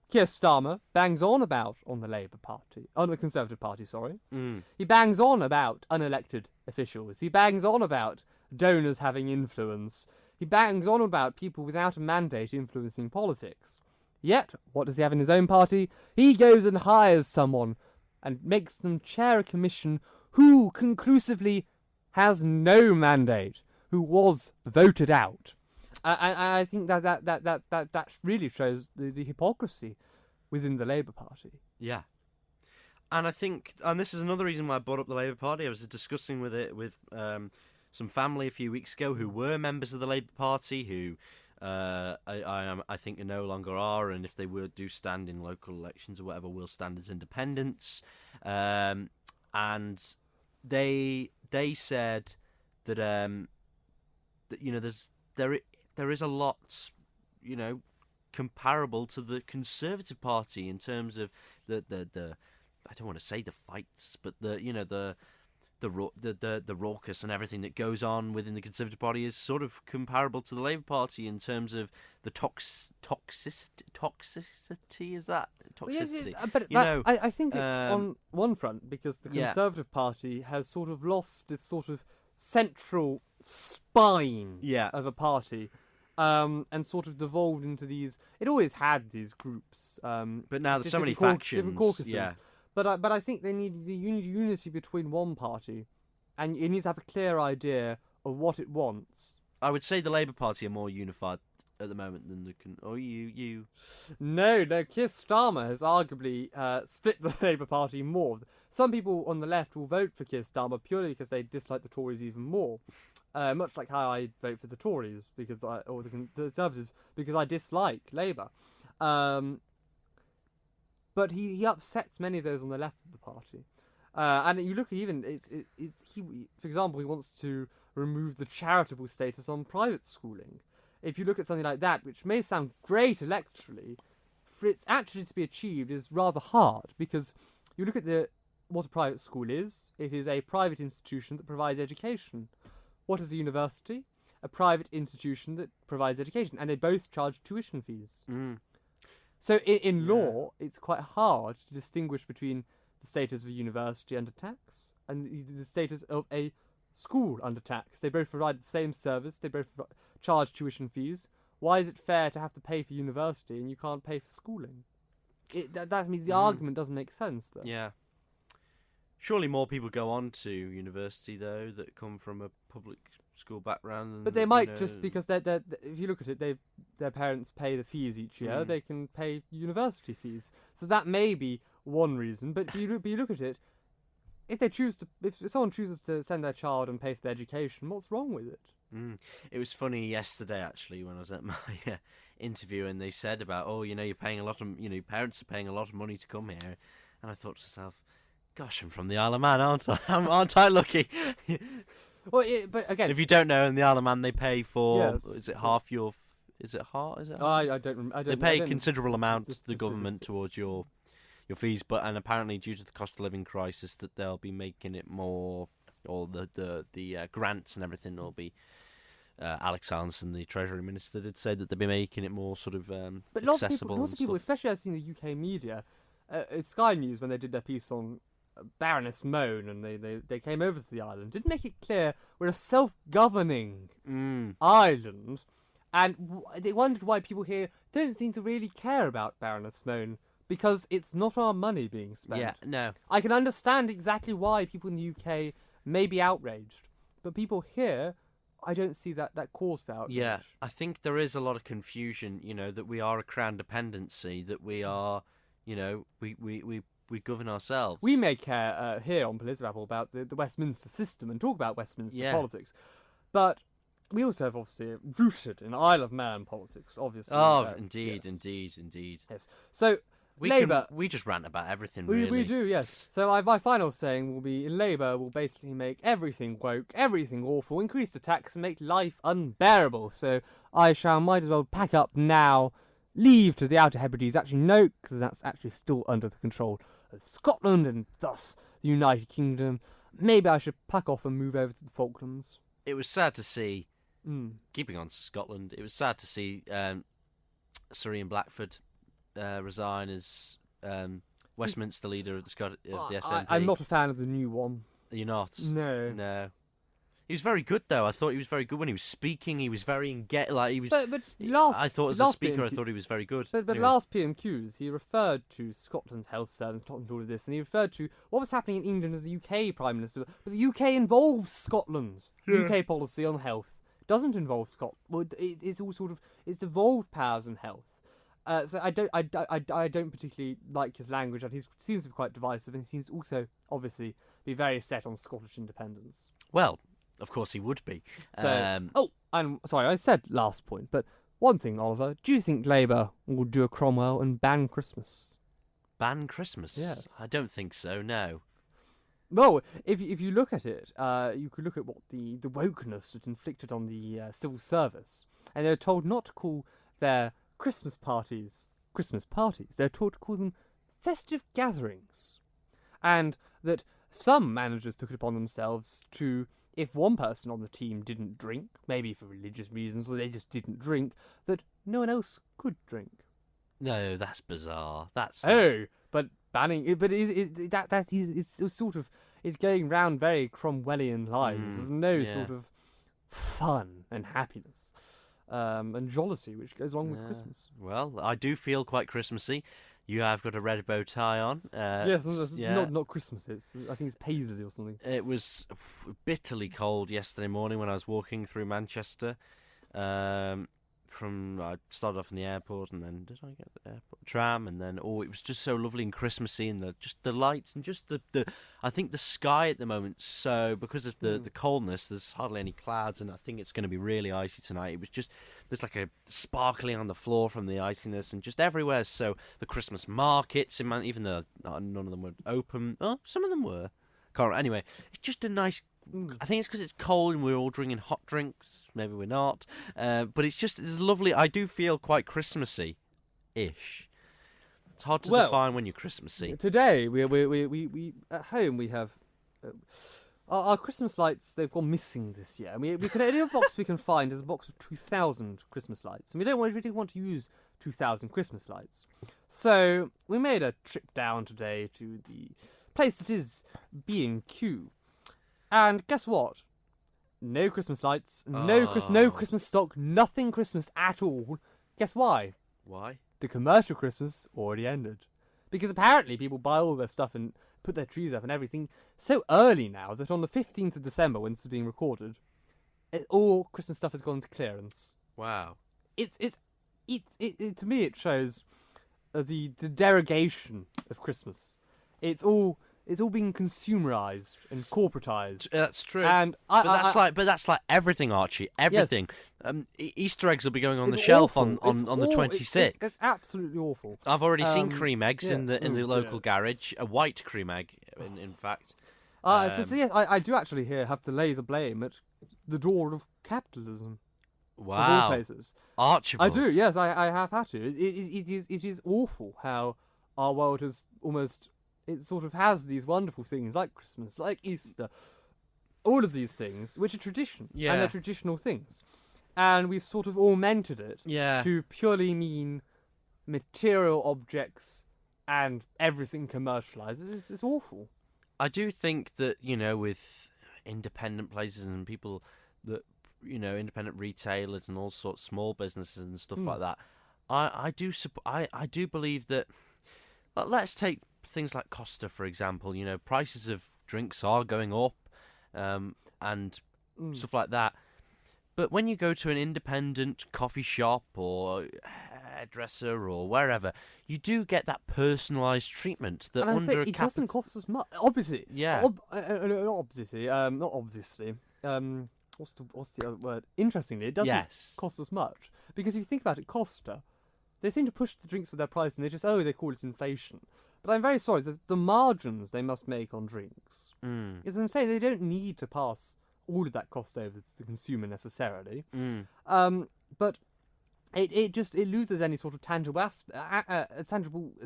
Speaker 2: Keir Starmer bangs on about on the Labour Party, on the Conservative Party. Sorry, he bangs on about unelected officials. He bangs on about donors having influence. He bangs on about people without a mandate influencing politics. Yet, what does he have in his own party? He goes and hires someone and makes them chair a commission who conclusively has no mandate, who was voted out. And I think that really shows the hypocrisy within the Labour Party.
Speaker 1: Yeah. And I think, and this is another reason why I brought up the Labour Party. I was discussing with some family a few weeks ago who were members of the Labour Party, who I think no longer are, and if they do stand in local elections or whatever, will stand as independents. And they said that there is a lot comparable to the Conservative Party in terms of the I don't want to say the fights, but the raucous and everything that goes on within the Conservative Party is sort of comparable to the Labour Party in terms of the toxicity. Is that toxicity?
Speaker 2: Yes, but I think it's on one front, because the Conservative Party has sort of lost its sort of central spine
Speaker 1: Yeah.
Speaker 2: of a party, and sort of devolved into these. It always had these groups,
Speaker 1: But now there's
Speaker 2: just
Speaker 1: so many
Speaker 2: different
Speaker 1: factions.
Speaker 2: different caucuses.
Speaker 1: Yeah.
Speaker 2: But I think they need the unity between one party, and it needs to have a clear idea of what it wants.
Speaker 1: I would say the Labour Party are more unified at the moment than the... you...
Speaker 2: No, Keir Starmer has arguably split the Labour Party more. Some people on the left will vote for Keir Starmer purely because they dislike the Tories even more. Much like how I vote for the Tories or the Conservatives because I dislike Labour. But he upsets many of those on the left of the party. And you look at even for example, he wants to remove the charitable status on private schooling. If you look at something like that, which may sound great electorally, for it actually to be achieved is rather hard because you look at what a private school is. It is a private institution that provides education. What is a university? A private institution that provides education, and they both charge tuition fees.
Speaker 1: Mm.
Speaker 2: So in law, it's quite hard to distinguish between the status of a university under tax and the status of a school under tax. They both provide the same service. They both charge tuition fees. Why is it fair to have to pay for university and you can't pay for schooling? That means the argument doesn't make sense, though.
Speaker 1: Yeah. Surely more people go on to university, though, that come from a public school background.
Speaker 2: But they might just because if you look at it, their parents pay the fees each year. They can pay university fees, so that may be one reason. But you look at it, if someone chooses to send their child and pay for their education, what's wrong with it?
Speaker 1: It was funny yesterday actually when I was at my interview and they said about you're paying a lot of parents are paying a lot of money to come here, and I thought to myself, gosh, I'm from the Isle of Man, aren't I? Aren't I lucky?
Speaker 2: Well, but again,
Speaker 1: if you don't know, in the Isle of Man they pay for
Speaker 2: yes.
Speaker 1: Is it half your? Is it half? Is it?
Speaker 2: I don't.
Speaker 1: They pay a considerable amount to the government towards your fees, and apparently due to the cost of living crisis, that they'll be making it more, or the grants and everything will be. Alex Sallinson, the Treasury Minister, did say that they'll be making it more sort of
Speaker 2: but
Speaker 1: accessible.
Speaker 2: Lots of people, especially I've seen the UK media, Sky News when they did their piece on Baroness Mone and they came over to the island, didn't make it clear we're a self-governing island, and they wondered why people here don't seem to really care about Baroness Mone. Because it's not our money being spent.
Speaker 1: Yeah, no.
Speaker 2: I can understand exactly why people in the UK may be outraged. But people here, I don't see that cause for outrage.
Speaker 1: Yeah, I think there is a lot of confusion, that we are a crown dependency, that we are, we govern ourselves.
Speaker 2: We may care here on Politibabble about the Westminster system and talk about Westminster politics. But we also have obviously rooted in Isle of Man politics, obviously.
Speaker 1: Oh, indeed.
Speaker 2: Yes. So... Labour.
Speaker 1: We just rant about everything, really.
Speaker 2: We do, yes. So my final saying will be, Labour will basically make everything woke, everything awful, increase the tax and make life unbearable. So I might as well pack up now, leave to the Outer Hebrides. Actually, no, because that's actually still under the control of Scotland and thus the United Kingdom. Maybe I should pack off and move over to the Falklands.
Speaker 1: It was sad to see, keeping on Scotland, it was sad to see Sir Ian Blackford resign as Westminster leader of the SNP.
Speaker 2: I'm not a fan of the new one.
Speaker 1: You're not?
Speaker 2: No.
Speaker 1: He was very good, though. I thought he was very good when he was speaking. He was very engaged. I thought as a speaker, I thought he was very good.
Speaker 2: But
Speaker 1: anyway.
Speaker 2: Last PMQs, he referred to Scotland's health service, talking to all of this, and he referred to what was happening in England as the UK Prime Minister. But the UK involves Scotland. UK policy on health doesn't involve Scotland. Well, it's all sort of devolved powers in health. So I don't particularly like his language, and he seems to be quite divisive, and he seems also obviously be very set on Scottish independence.
Speaker 1: Well, of course he would be.
Speaker 2: So, I'm sorry, I said last point, but one thing, Oliver, do you think Labour will do a Cromwell and ban Christmas?
Speaker 1: Ban Christmas?
Speaker 2: Yes.
Speaker 1: I don't think so. No.
Speaker 2: Well, if you look at it, you could look at what the wokeness that inflicted on the civil service, and they're told not to call their Christmas parties. They're taught to call them festive gatherings. And that some managers took it upon themselves to, if one person on the team didn't drink, maybe for religious reasons, or they just didn't drink, that no one else could drink.
Speaker 1: No, that's bizarre. But
Speaker 2: banning it, but it's sort of it's going round very Cromwellian lines with no sort of fun and happiness and jollity which goes along with Christmas.
Speaker 1: Well, I do feel quite Christmassy. You have got a red bow tie on.
Speaker 2: Yes, not Christmas. I think it's paisley or something.
Speaker 1: It was bitterly cold yesterday morning when I was walking through Manchester. I started off in the airport, and then did I get the airport tram? And then it was just so lovely and Christmassy, and the lights and just the I think the sky at the moment. So because of the coldness, there's hardly any clouds, and I think it's going to be really icy tonight. It was just there's like a sparkling on the floor from the iciness, and just everywhere. So the Christmas markets, even though none of them were open, some of them were. Anyway, it's just a nice. I think it's because it's cold and we're all drinking hot drinks. Maybe we're not, but it's lovely. I do feel quite Christmassy-ish. It's hard to define when you're Christmassy.
Speaker 2: Today we at home we have our Christmas lights. They've gone missing this year. We can only a box we can find is a box of 2,000 Christmas lights, and we don't really want to use 2,000 Christmas lights. So we made a trip down today to the place that is B&Q. And guess what? No Christmas lights, no Christmas stock, nothing Christmas at all. Guess why?
Speaker 1: Why?
Speaker 2: The commercial Christmas already ended. Because apparently people buy all their stuff and put their trees up and everything so early now that on the 15th of December, when this is being recorded, all Christmas stuff has gone into clearance.
Speaker 1: Wow.
Speaker 2: It's to me it shows the derogation of Christmas. It's all being consumerized and corporatized.
Speaker 1: That's true.
Speaker 2: And
Speaker 1: but that's like everything, Archie. Everything.
Speaker 2: Yes.
Speaker 1: Easter eggs will be going on the shelf
Speaker 2: awful.
Speaker 1: on the 26th.
Speaker 2: It's absolutely awful.
Speaker 1: I've already seen cream eggs in the local
Speaker 2: dear.
Speaker 1: garage. A white cream egg, in fact.
Speaker 2: I do actually here have to lay the blame at the door of capitalism.
Speaker 1: Wow.
Speaker 2: Of all places.
Speaker 1: Archibald.
Speaker 2: I do. Yes, I have had to. It is awful how our world has almost. It sort of has these wonderful things like Christmas, like Easter, all of these things, which are tradition, and they're traditional things. And we've sort of augmented it to purely mean material objects and everything commercialised. It's awful.
Speaker 1: I do think that, with independent places and people that, independent retailers and all sorts of small businesses and stuff like that, I do believe that, let's take things like Costa, for example. Prices of drinks are going up, and stuff like that. But when you go to an independent coffee shop or hairdresser or wherever, you do get that personalised treatment that
Speaker 2: it doesn't cost as much. Obviously,
Speaker 1: yeah.
Speaker 2: Not obviously. What's the other word? Interestingly, it doesn't cost as much because if you think about it, Costa, they seem to push the drinks to their price and they call it inflation. But I'm very sorry, the margins they must make on drinks is insane. They don't need to pass all of that cost over to the consumer necessarily. But it loses any sort of tangible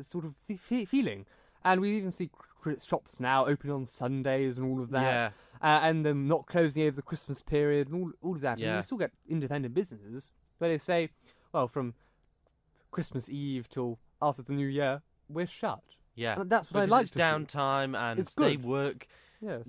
Speaker 2: sort of feeling. And we even see shops now opening on Sundays and all of that, and them not closing over the Christmas period and all of that. And you still get independent businesses where they say, well, from Christmas Eve till after the New Year, we're shut.
Speaker 1: Yeah,
Speaker 2: and that's what I like to see.
Speaker 1: It's downtime and they work.
Speaker 2: Yes.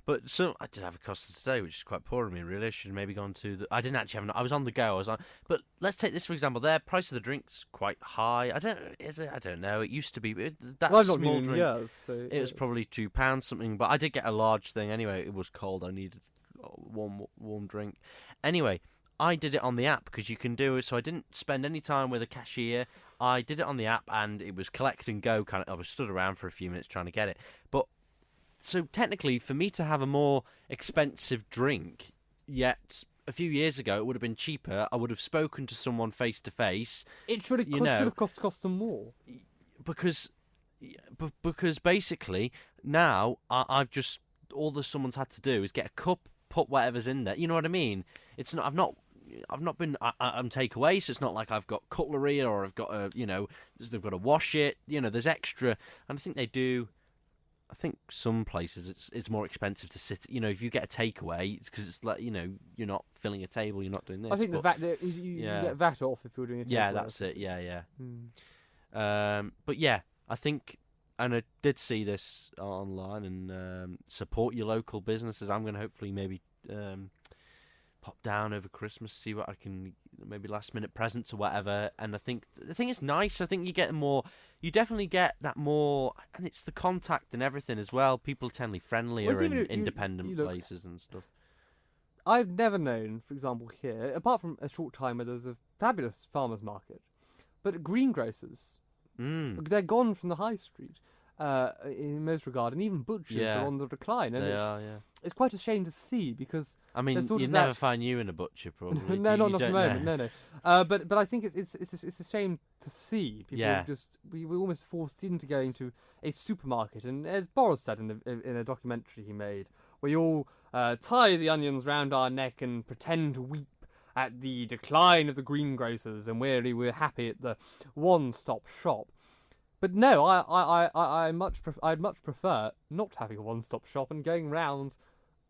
Speaker 1: But I did have a Costa today, which is quite poor of me, really. I should have maybe gone to I didn't actually have I was on the go. But let's take this for example. Their price of the drink's quite high. I don't know. It used to be
Speaker 2: I've
Speaker 1: small
Speaker 2: not been in
Speaker 1: drink.
Speaker 2: years, so,
Speaker 1: it was probably £2 something, but I did get a large thing anyway. It was cold. I needed a warm drink. Anyway, I did it on the app because you can do it. So I didn't spend any time with a cashier. I did it on the app, and it was collect and go kind of. I was stood around for a few minutes trying to get it, but. So technically, for me to have a more expensive drink, yet a few years ago it would have been cheaper. I would have spoken to someone face to face.
Speaker 2: It should have cost them more. Because
Speaker 1: basically now I've just someone's had to do is get a cup, put whatever's in there. You know what I mean? It's not. I've not been. I'm takeaway, so it's not like I've got cutlery or I've got they've got to wash it. There's extra, and I think they do. I think some places it's more expensive to sit. If you get a takeaway, it's because it's like you're not filling a table, you're not doing this.
Speaker 2: I think the VAT you get VAT off if you're doing a takeaway.
Speaker 1: Yeah, that's it. Yeah. But yeah, I think, and I did see this online, and support your local businesses. I'm going to hopefully maybe pop down over Christmas, see what I can, maybe last minute presents or whatever. And I think it's nice. I think you definitely get that more, and it's the contact and everything as well. People tend to be friendlier in independent places and stuff.
Speaker 2: I've never known, for example, here, apart from a short time where there's a fabulous farmers market, but greengrocers, they're gone from the high street in most regard, and even butchers are on the decline. And it's quite a shame to see, because
Speaker 1: I mean, you'd never find you in a butcher, probably.
Speaker 2: No, not at the moment. No. But I think it's a shame to see people we're almost forced into going to a supermarket, and as Boris said in a documentary he made, we all tie the onions round our neck and pretend to weep at the decline of the greengrocers, and we're happy at the one-stop shop. But no, I'd much prefer not having a one-stop shop and going round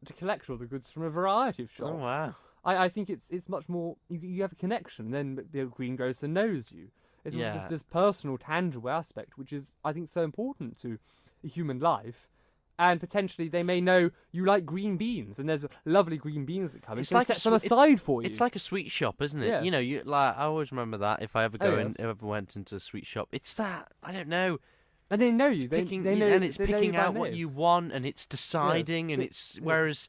Speaker 2: to collect all the goods from a variety of shops.
Speaker 1: Oh wow!
Speaker 2: I think it's much more. You have a connection. Then the greengrocer knows you. It's this personal, tangible aspect, which is, I think, so important to a human life. And potentially they may know you like green beans, and there's lovely green beans that come in. So set them aside for you.
Speaker 1: It's like a sweet shop, isn't it?
Speaker 2: Yes.
Speaker 1: You know, I always remember that if I ever ever went into a sweet shop. It's that, I don't know.
Speaker 2: And they know you. They know,
Speaker 1: and it's picking out
Speaker 2: what
Speaker 1: what you want, and it's deciding, and it's whereas.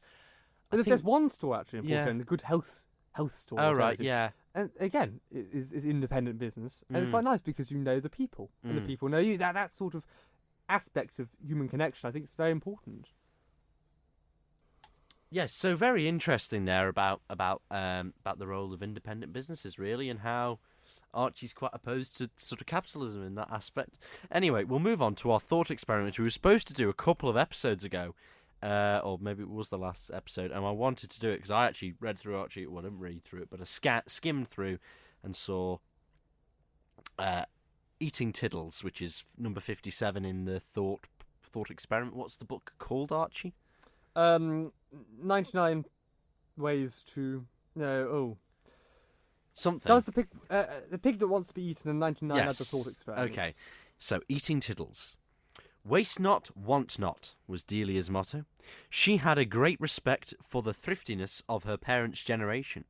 Speaker 2: But there's one store actually in Portland, the Good Health store.
Speaker 1: Oh right, yeah.
Speaker 2: And again, is independent business, and it's quite nice because you know the people, and the people know you. That sort of aspect of human connection, I think, is very important.
Speaker 1: Yes, so very interesting there about the role of independent businesses, really, and how Archie's quite opposed to sort of capitalism in that aspect. Anyway, we'll move on to our thought experiment. We were supposed to do a couple of episodes ago, or maybe it was the last episode, and I wanted to do it because I actually read through Archie. Well, I didn't read through it, but I skimmed through and saw Eating Tiddles, which is number 57 in the thought experiment. What's the book called, Archie?
Speaker 2: 99 ways to something. Does the pig that wants to be eaten and 99 other thought experiments.
Speaker 1: Okay, so Eating Tiddles. Waste not, want not, was Delia's motto. She had a great respect for the thriftiness of her parents' generation.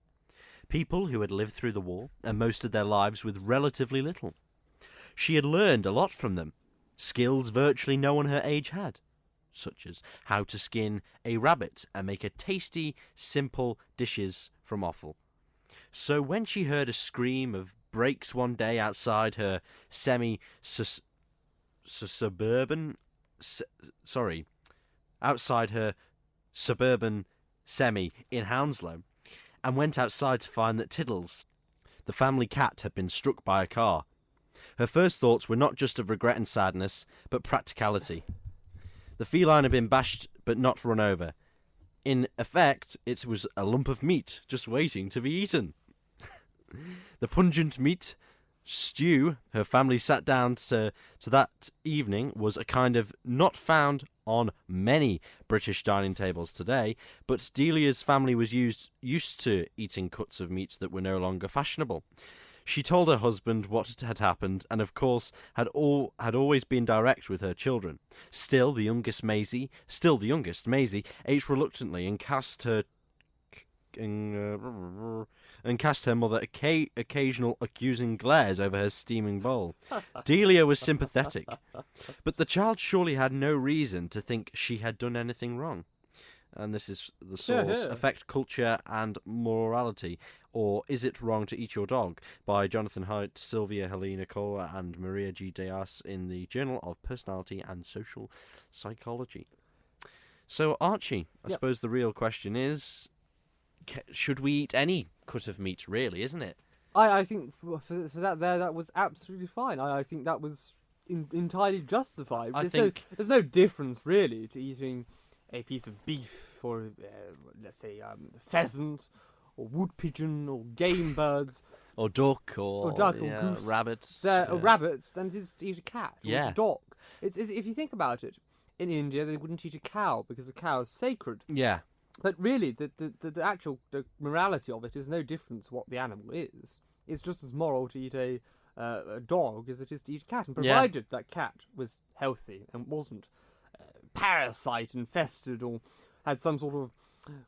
Speaker 1: People who had lived through the war and most of their lives with relatively little. She had learned a lot from them, skills virtually no one her age had, such as how to skin a rabbit and make a tasty, simple dishes from offal. So when she heard a scream of brakes one day outside her suburban semi in Hounslow, and went outside to find that Tiddles, the family cat, had been struck by a car, her first thoughts were not just of regret and sadness, but practicality. The feline had been bashed but not run over. In effect, it was a lump of meat just waiting to be eaten. The pungent meat stew her family sat down to that evening was a kind of not found on many British dining tables today, but Delia's family was used to eating cuts of meats that were no longer fashionable. She told her husband what had happened, and of course had always been direct with her children. Still the youngest Maisie, ate reluctantly and cast her mother occasional accusing glares over her steaming bowl. Delia was sympathetic, but the child surely had no reason to think she had done anything wrong. And this is the source. Affect Culture and Morality, or Is It Wrong to Eat Your Dog? By Jonathan Haidt, Sylvia Helena Kohler, and Maria G. Dias in the Journal of Personality and Social Psychology. So, Archie, I suppose the real question is, should we eat any cut of meat, really, isn't it?
Speaker 2: I think for that was absolutely fine. I think that was entirely justified. There's no difference, really, to eating a piece of beef or, let's say, pheasant or wood pigeon or game birds.
Speaker 1: Or duck or
Speaker 2: goose.
Speaker 1: Rabbits.
Speaker 2: Rabbits, and just eat a cat or a dog. It's if you think about it, in India they wouldn't eat a cow because a cow is sacred.
Speaker 1: Yeah.
Speaker 2: But really, the actual morality of it is no different to what the animal is. It's just as moral to eat a a dog as it is to eat a cat, and provided that cat was healthy and wasn't parasite infested or had some sort of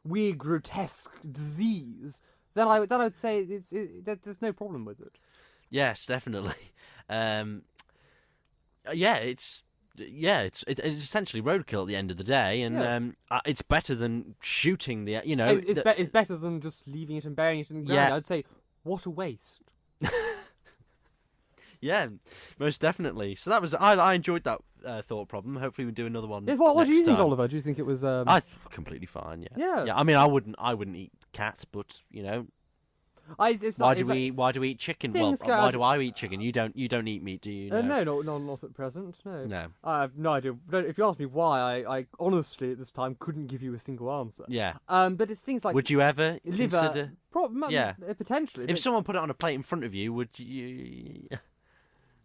Speaker 2: weird, grotesque disease, then I'd say there's no problem with it.
Speaker 1: Yes, definitely. It's essentially roadkill at the end of the day, and it's better than shooting the.
Speaker 2: It's better than just leaving it and burying it in the ground.
Speaker 1: Yeah.
Speaker 2: I'd say, what a waste.
Speaker 1: Yeah, most definitely. So that was I enjoyed that thought problem. Hopefully we do another one.
Speaker 2: Yeah, what do you think,
Speaker 1: time.
Speaker 2: Oliver? Do you think it was?
Speaker 1: Completely fine. Yeah.
Speaker 2: Yeah.
Speaker 1: Yeah. I mean, I wouldn't eat cat, but why do we eat chicken? Well, why do I eat chicken? You don't eat meat, do you?
Speaker 2: No, not at present. No.
Speaker 1: No.
Speaker 2: I have no idea. If you ask me why, I honestly at this time couldn't give you a single answer.
Speaker 1: Yeah.
Speaker 2: But it's things like.
Speaker 1: Would you ever
Speaker 2: liver?
Speaker 1: Yeah.
Speaker 2: Potentially.
Speaker 1: If someone put it on a plate in front of you, would you?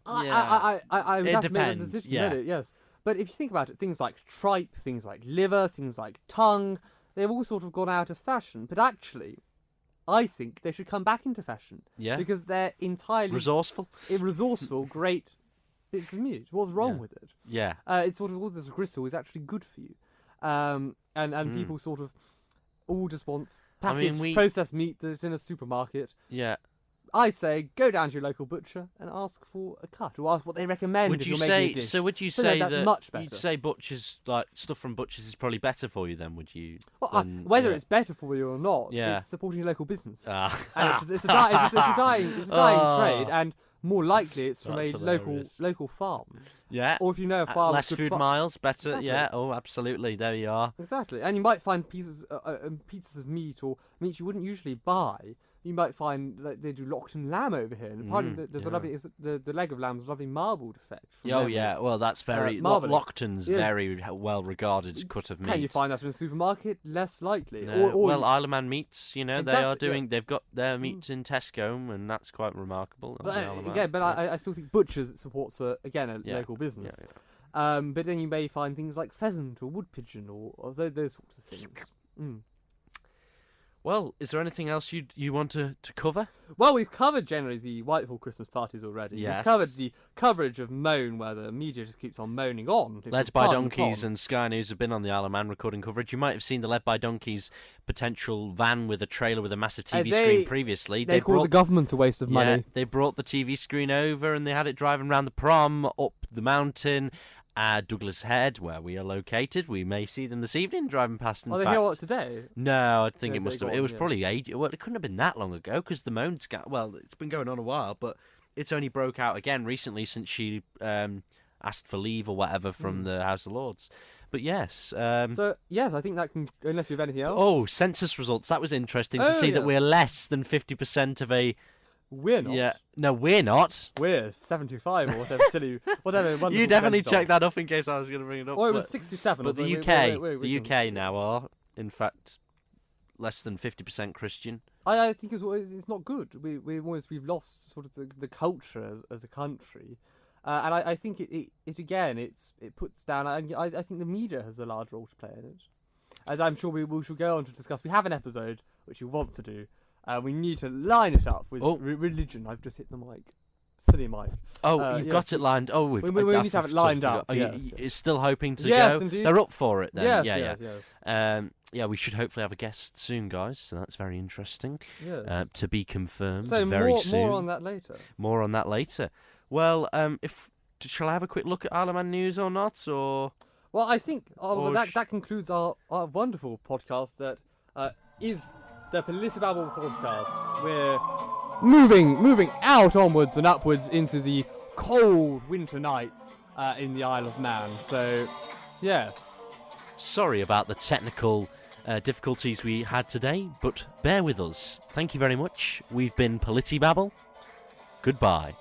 Speaker 2: I would have to make a decision.
Speaker 1: Yeah.
Speaker 2: Yes. But if you think about it, things like tripe, things like liver, things like tongue, they've all sort of gone out of fashion. But actually, I think they should come back into fashion.
Speaker 1: Yeah.
Speaker 2: Because they're entirely
Speaker 1: resourceful,
Speaker 2: great bits of meat. What's wrong with it?
Speaker 1: Yeah.
Speaker 2: It's sort of all this gristle is actually good for you. And people sort of all just want packaged processed meat that's in a supermarket.
Speaker 1: Yeah.
Speaker 2: I say go down to your local butcher and ask for a cut, or ask what they recommend.
Speaker 1: Would
Speaker 2: if
Speaker 1: you
Speaker 2: you're making a dish.
Speaker 1: So would you say
Speaker 2: that's
Speaker 1: that
Speaker 2: much better.
Speaker 1: You'd say butchers, like stuff from butchers, is probably better for you then? Would you?
Speaker 2: Well, whether it's better for you or not, it's supporting your local business. And it's a dying trade, and more likely it's from a local farm.
Speaker 1: Yeah.
Speaker 2: Or if you know a farm,
Speaker 1: less food miles, better.
Speaker 2: Exactly.
Speaker 1: Yeah. Oh, absolutely. There you are.
Speaker 2: Exactly, and you might find pieces of meat or meat you wouldn't usually buy. You might find that they do Lockton lamb over here, and apparently there's a lovely the leg of lamb has a lovely marbled effect.
Speaker 1: Yeah. Well, that's very Lockton's very well regarded cut of meat.
Speaker 2: Can you find that in a supermarket? Less likely.
Speaker 1: No. Well, Isle of Man meats, exactly, they are doing. Yeah. They've got their meats in Tesco, and that's quite remarkable.
Speaker 2: But I still think butchers supports a local business. Yeah. But then you may find things like pheasant or wood pigeon or those sorts of things.
Speaker 1: Well, is there anything else you want to cover?
Speaker 2: Well, we've covered generally the Whitehall Christmas parties already.
Speaker 1: Yes.
Speaker 2: We've covered the coverage of Moan, where the media just keeps on moaning on.
Speaker 1: Led by Donkeys and Sky News have been on the Isle of Man recording coverage. You might have seen the Led by Donkeys potential van with a trailer with a massive TV screen previously.
Speaker 2: They called the government a waste of money.
Speaker 1: Yeah, they brought the TV screen over and they had it driving around the prom, up the mountain. Douglas Head, where we are located. We may see them this evening driving past.
Speaker 2: Are they here today?
Speaker 1: No, I think it must have. It was probably age. Well, it couldn't have been that long ago because the Moan's well, it's been going on a while, but it's only broke out again recently since she asked for leave or whatever from the House of Lords. But yes.
Speaker 2: So yes, I think that can. Unless you have anything else.
Speaker 1: Oh, census results. That was interesting to see that we're less than 50% of a.
Speaker 2: We're not.
Speaker 1: Yeah. No, we're not.
Speaker 2: We're 75 or whatever silly, whatever.
Speaker 1: You definitely checked that up in case I was going to bring it up.
Speaker 2: Or it was 67.
Speaker 1: But the UK, the UK now are, in fact, less than 50% Christian.
Speaker 2: I think it's not good. We've lost sort of the culture as a country, and I think it puts down. I think the media has a large role to play in it, as I'm sure we shall go on to discuss. We have an episode which we want to do. We need to line it up with religion. I've just hit the mic. Silly mic.
Speaker 1: Oh, you've got it lined. Oh, we
Speaker 2: need to have it lined up.
Speaker 1: It's still hoping to go.
Speaker 2: Yes, indeed.
Speaker 1: They're up for it then.
Speaker 2: Yes.
Speaker 1: We should hopefully have a guest soon, guys. So that's very interesting.
Speaker 2: Yes.
Speaker 1: To be confirmed
Speaker 2: so
Speaker 1: very soon.
Speaker 2: More on that later.
Speaker 1: Well, shall I have a quick look at Isle of Man news or not? Or
Speaker 2: well, I think that concludes our wonderful podcast that is the Politibabble podcast. We're moving out onwards and upwards into the cold winter nights in the Isle of Man. So, yes.
Speaker 1: Sorry about the technical difficulties we had today, but bear with us. Thank you very much. We've been Politibabble. Goodbye.